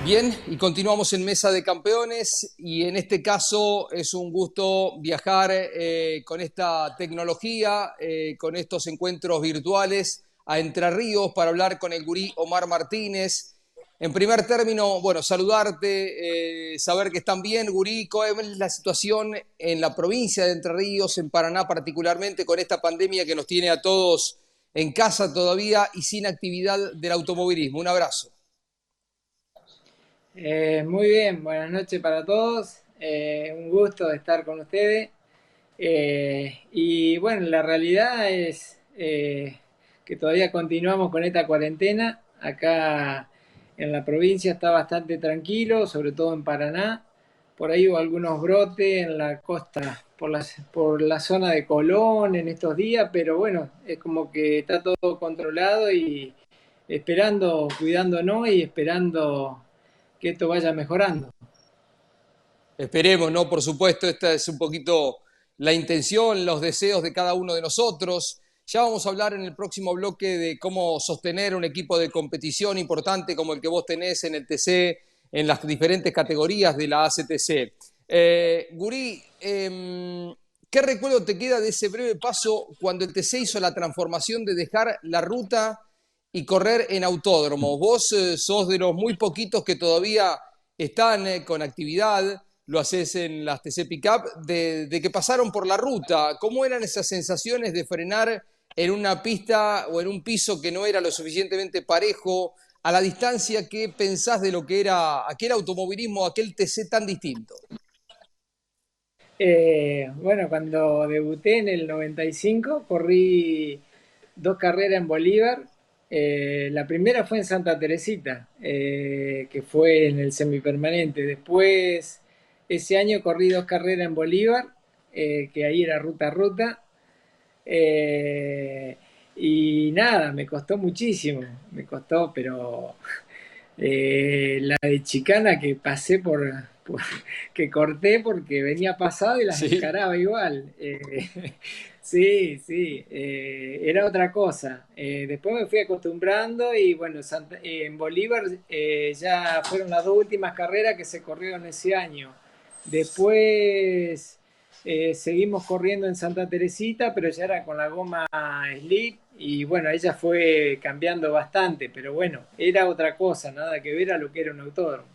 Bien, y continuamos en Mesa de Campeones y en este caso es un gusto viajar con esta tecnología, con estos encuentros virtuales a Entre Ríos para hablar con el gurí Omar Martínez. En primer término, bueno, saludarte, saber que están bien, gurí. ¿Cuál es la situación en la provincia de Entre Ríos, en Paraná particularmente, con esta pandemia que nos tiene a todos en casa todavía y sin actividad del automovilismo? Un abrazo. Muy bien, buenas noches para todos. Un gusto estar con ustedes. Y bueno, la realidad es que todavía continuamos con esta cuarentena. Acá en la provincia está bastante tranquilo, sobre todo en Paraná. Por ahí hubo algunos brotes en la costa, por la zona de Colón en estos días, pero bueno, es como que está todo controlado y esperando, cuidándonos y esperando que esto vaya mejorando. Esperemos, ¿no? Por supuesto, esta es un poquito la intención, los deseos de cada uno de nosotros. Ya vamos a hablar en el próximo bloque de cómo sostener un equipo de competición importante como el que vos tenés en el TC, en las diferentes categorías de la ACTC. Gurí, ¿qué recuerdo te queda de ese breve paso cuando el TC hizo la transformación de dejar la ruta y correr en autódromo? Vos sos de los muy poquitos que todavía están con actividad, lo haces en las TC Pickup, de que pasaron por la ruta. ¿Cómo eran esas sensaciones de frenar en una pista o en un piso que no era lo suficientemente parejo, a la distancia que pensás de lo que era aquel automovilismo, aquel TC tan distinto? Bueno, cuando debuté en el 95, corrí dos carreras en Bolívar. La primera fue en Santa Teresita, que fue en el semipermanente. Después, ese año corrí dos carreras en Bolívar, que ahí era ruta a ruta. Eh, y nada, me costó muchísimo, me costó, pero la de Chicana que pasé que corté porque venía pasado y las Sí, encaraba igual. Sí, sí, era otra cosa. Después me fui acostumbrando y bueno, en Bolívar ya fueron las dos últimas carreras que se corrieron ese año. Después seguimos corriendo en Santa Teresita, pero ya era con la goma slip y bueno, ella fue cambiando bastante, pero bueno, era otra cosa, nada que ver a lo que era un autódromo.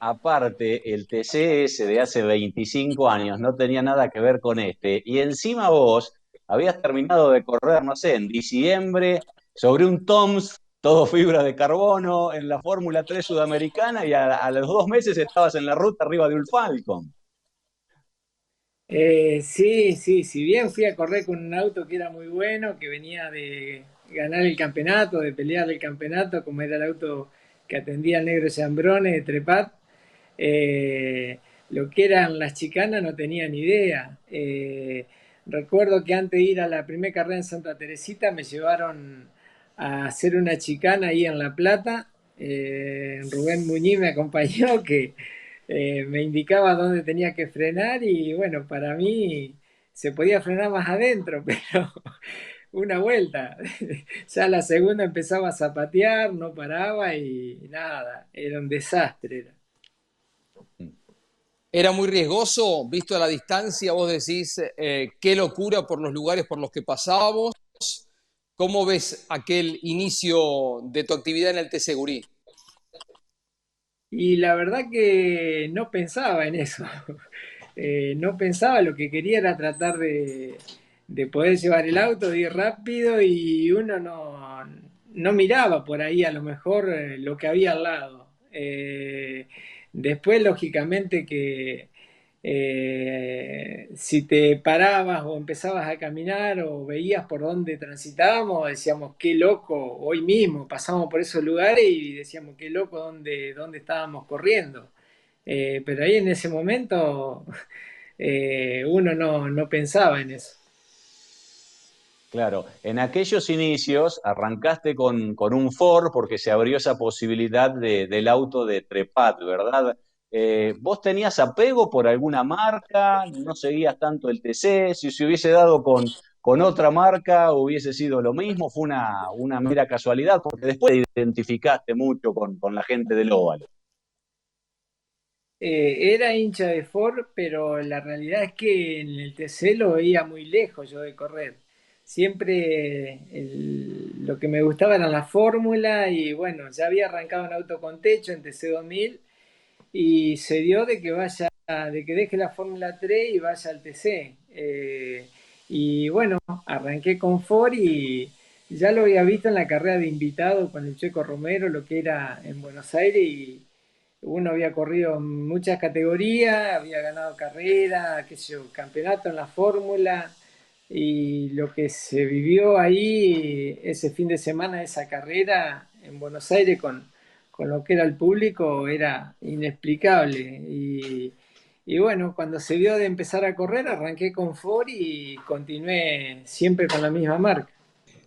Aparte, el TCS de hace 25 años no tenía nada que ver con este. Y encima vos habías terminado de correr, no sé, en diciembre, sobre un TOMS, todo fibra de carbono, en la Fórmula 3 sudamericana, y a los 2 meses estabas en la ruta arriba de un Falcon. Sí, sí, si bien fui a correr con un auto que era muy bueno, que venía de ganar el campeonato, de pelear el campeonato, como era el auto que atendía al negro Zambrone de Trepat, lo que eran las chicanas no tenía ni idea. Recuerdo que antes de ir a la primera carrera en Santa Teresita me llevaron a hacer una chicana ahí en La Plata. Rubén Muñiz me acompañó, que me indicaba dónde tenía que frenar y bueno, para mí se podía frenar más adentro, pero una vuelta. Ya la segunda empezaba a zapatear, no paraba y nada, era un desastre. era muy riesgoso, visto a la distancia, vos decís, qué locura por los lugares por los que pasábamos. ¿Cómo ves aquel inicio de tu actividad en el TC Gurí? Y la verdad que no pensaba en eso. No pensaba, lo que quería era tratar de poder llevar el auto, de ir rápido y uno no miraba por ahí a lo mejor lo que había al lado. Después, lógicamente, que si te parabas o empezabas a caminar o veías por dónde transitábamos, decíamos, qué loco, hoy mismo pasamos por esos lugares y decíamos, qué loco, dónde estábamos corriendo. Pero ahí en ese momento uno no pensaba en eso. Claro, en aquellos inicios arrancaste con un Ford porque se abrió esa posibilidad del auto de Trepat, ¿verdad? ¿Vos tenías apego por alguna marca? ¿No seguías tanto el TC? Si se hubiese dado con otra marca, hubiese sido lo mismo. Fue una mera casualidad, porque después te identificaste mucho con la gente del óvalo. Era hincha de Ford, pero la realidad es que en el TC lo veía muy lejos yo de correr. Siempre lo que me gustaba era la fórmula y bueno, ya había arrancado en auto con techo en TC 2000 y se dio de que vaya, de que deje la Fórmula 3 y vaya al TC. Y bueno, arranqué con Ford y ya lo había visto en la carrera de invitado con el Checo Romero, lo que era en Buenos Aires, y uno había corrido en muchas categorías, había ganado carrera, qué sé yo, campeonato en la Fórmula, y lo que se vivió ahí ese fin de semana, esa carrera en Buenos Aires con lo que era el público, era inexplicable. Y bueno, cuando se vio de empezar a correr, arranqué con Ford y continué siempre con la misma marca.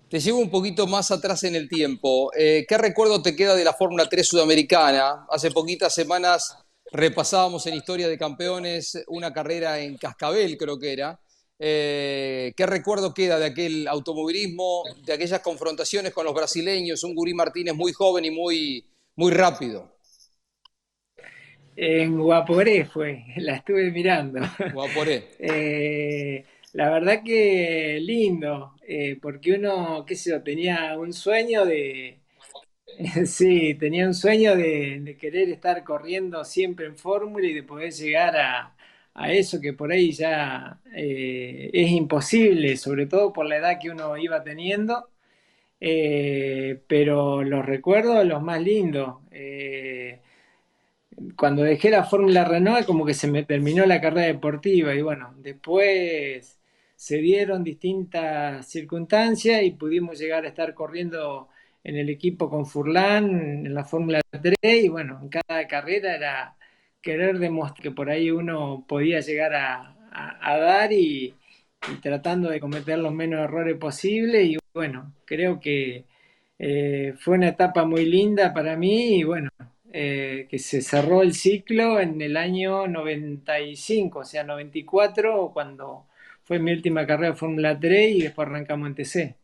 Te llevo un poquito más atrás en el tiempo. ¿Qué recuerdo te queda de la Fórmula 3 sudamericana? Hace poquitas semanas repasábamos en Historia de Campeones una carrera en Cascabel, creo que era. ¿Qué recuerdo queda de aquel automovilismo, de aquellas confrontaciones con los brasileños? Un Gurí Martínez muy joven y muy rápido. En Guaporé fue, la estuve mirando. Guaporé. La verdad que lindo, porque uno, qué sé yo, tenía un sueño de, sí, tenía un sueño de querer estar corriendo siempre en fórmula y de poder llegar a eso que por ahí ya es imposible, sobre todo por la edad que uno iba teniendo. Pero los recuerdo los más lindos. Cuando dejé la Fórmula Renault, como que se me terminó la carrera deportiva y bueno, después se dieron distintas circunstancias y pudimos llegar a estar corriendo en el equipo con Furlan en la Fórmula 3 y bueno, en cada carrera era querer demostrar que por ahí uno podía llegar a dar y tratando de cometer los menos errores posibles y bueno, creo que fue una etapa muy linda para mí y bueno, que se cerró el ciclo en el año 95, o sea, 94, cuando fue mi última carrera de Fórmula 3 y después arrancamos en TC.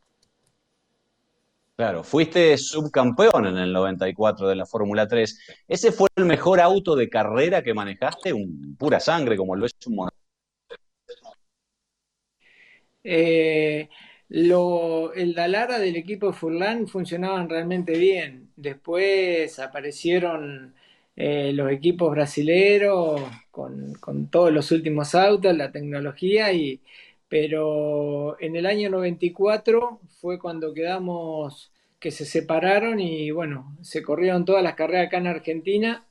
Claro, fuiste subcampeón en el 94 de la Fórmula 3. ¿Ese fue el mejor auto de carrera que manejaste? Un pura sangre, como lo es un mono. Eh, el Dalara del equipo de Furlan funcionaban realmente bien. Después aparecieron los equipos brasileros con todos los últimos autos, la tecnología, pero en el año 94 fue cuando quedamos que se separaron y bueno, se corrieron todas las carreras acá en Argentina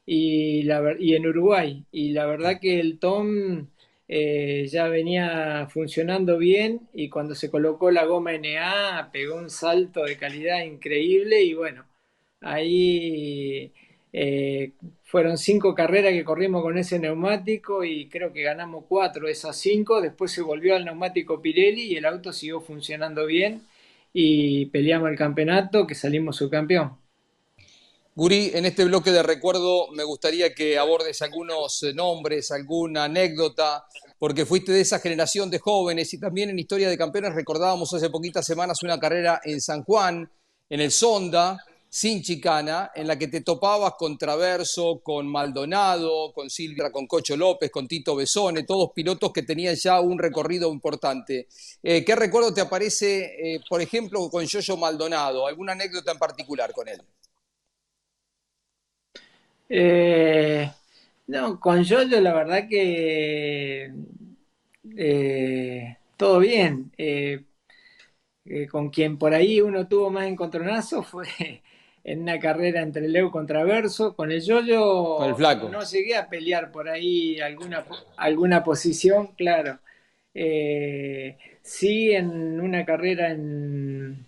y en Uruguay. Y la verdad que el Tom ya venía funcionando bien y cuando se colocó la goma NA pegó un salto de calidad increíble y bueno, ahí fueron 5 carreras que corrimos con ese neumático y creo que ganamos 4 de esas 5, después se volvió al neumático Pirelli y el auto siguió funcionando bien y peleamos el campeonato que salimos subcampeón. Guri, en este bloque de recuerdo me gustaría que abordes algunos nombres, alguna anécdota, porque fuiste de esa generación de jóvenes y también en Historia de Campeones recordábamos hace poquitas semanas una carrera en San Juan, en el Sonda, sin chicana, en la que te topabas con Traverso, con Maldonado, con Silvia, con Cocho López, con Tito Besone, todos pilotos que tenían ya un recorrido importante. ¿Qué recuerdo te aparece, por ejemplo, con Yoyo Maldonado? ¿Alguna anécdota en particular con él? Eh, no, con Yoyo la verdad que todo bien. Con quien por ahí uno tuvo más encontronazo fue en una carrera entre Leo contra Verso. Con el Con el Yoyo flaco. no llegué a pelear por ahí alguna posición, claro. Sí, en una carrera en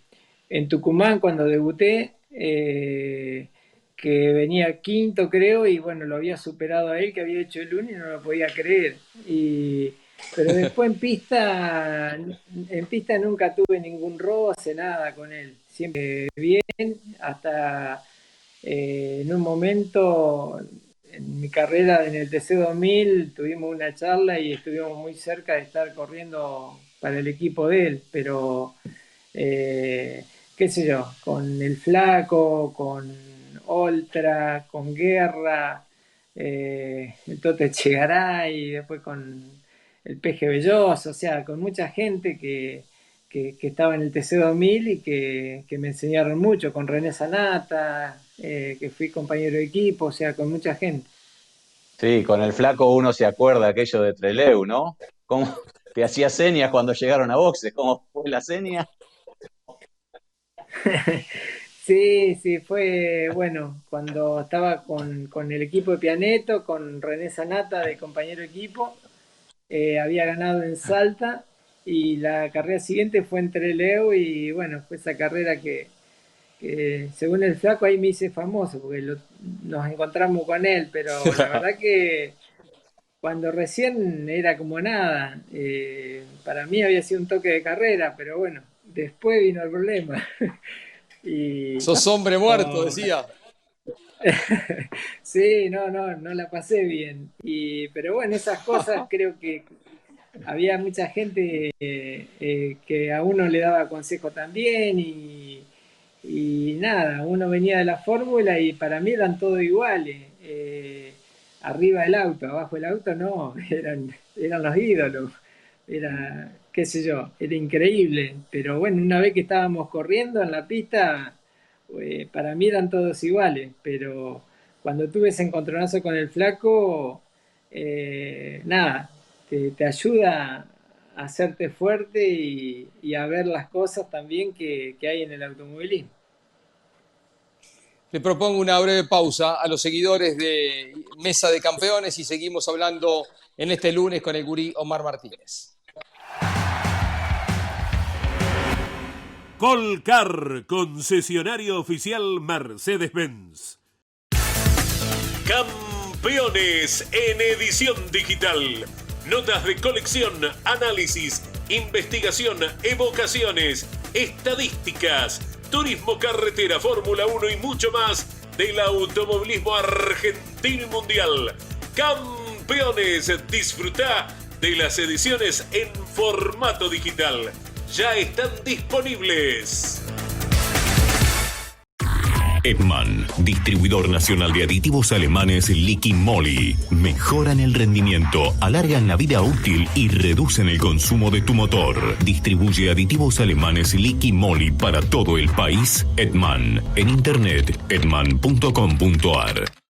Tucumán cuando debuté, que venía quinto creo, y bueno, lo había superado a él, que había hecho el uno y no lo podía creer. Pero después en pista nunca tuve ningún roce, nada con él. Siempre bien, hasta en un momento en mi carrera en el TC 2000 tuvimos una charla y estuvimos muy cerca de estar corriendo para el equipo de él, pero eh, qué sé yo, con el Flaco, con Oltra, con Guerra. el Tote Chegaray, después con el Peje Belloso, o sea, con mucha gente que estaba en el TC2000 y que me enseñaron mucho, con René Sanata, que fui compañero de equipo, o sea, con mucha gente. Sí, con el flaco uno se acuerda aquello de Trelew, ¿no? ¿Cómo te hacía señas cuando llegaron a boxes? ¿Cómo fue la seña? Sí, sí, fue bueno, cuando estaba con el equipo de Pianeto, con René Sanata de compañero de equipo, había ganado en Salta y la carrera siguiente fue en Trelew y bueno, fue esa carrera que según el flaco ahí me hice famoso porque nos encontramos con él, pero la verdad que cuando recién era como nada, para mí había sido un toque de carrera, pero bueno, después vino el problema. Y Sos hombre muerto, no, decía. sí, no la pasé bien. Pero bueno, esas cosas creo que había mucha gente que a uno le daba consejo también y nada, uno venía de la fórmula y para mí eran todos iguales. Arriba del auto, abajo del auto no, eran los ídolos. Era, qué sé yo, era increíble. Pero bueno, una vez que estábamos corriendo en la pista, para mí eran todos iguales. Pero cuando tuve ese encontronazo con el flaco, nada, te ayuda a hacerte fuerte y a ver las cosas también que hay en el automovilismo. Le propongo una breve pausa a los seguidores de Mesa de Campeones y seguimos hablando en este lunes con el gurí Omar Martínez. Colcar, concesionario oficial Mercedes-Benz. Campeones en edición digital. Notas de colección, análisis, investigación, evocaciones, estadísticas, turismo carretera, Fórmula 1 y mucho más del automovilismo argentino y mundial. Campeones, disfruta de las ediciones en formato digital. Ya están disponibles. Edman, distribuidor nacional de aditivos alemanes Liqui Moly. Mejoran el rendimiento, alargan la vida útil y reducen el consumo de tu motor. Distribuye aditivos alemanes Liqui Moly para todo el país. Edman. En internet, edman.com.ar.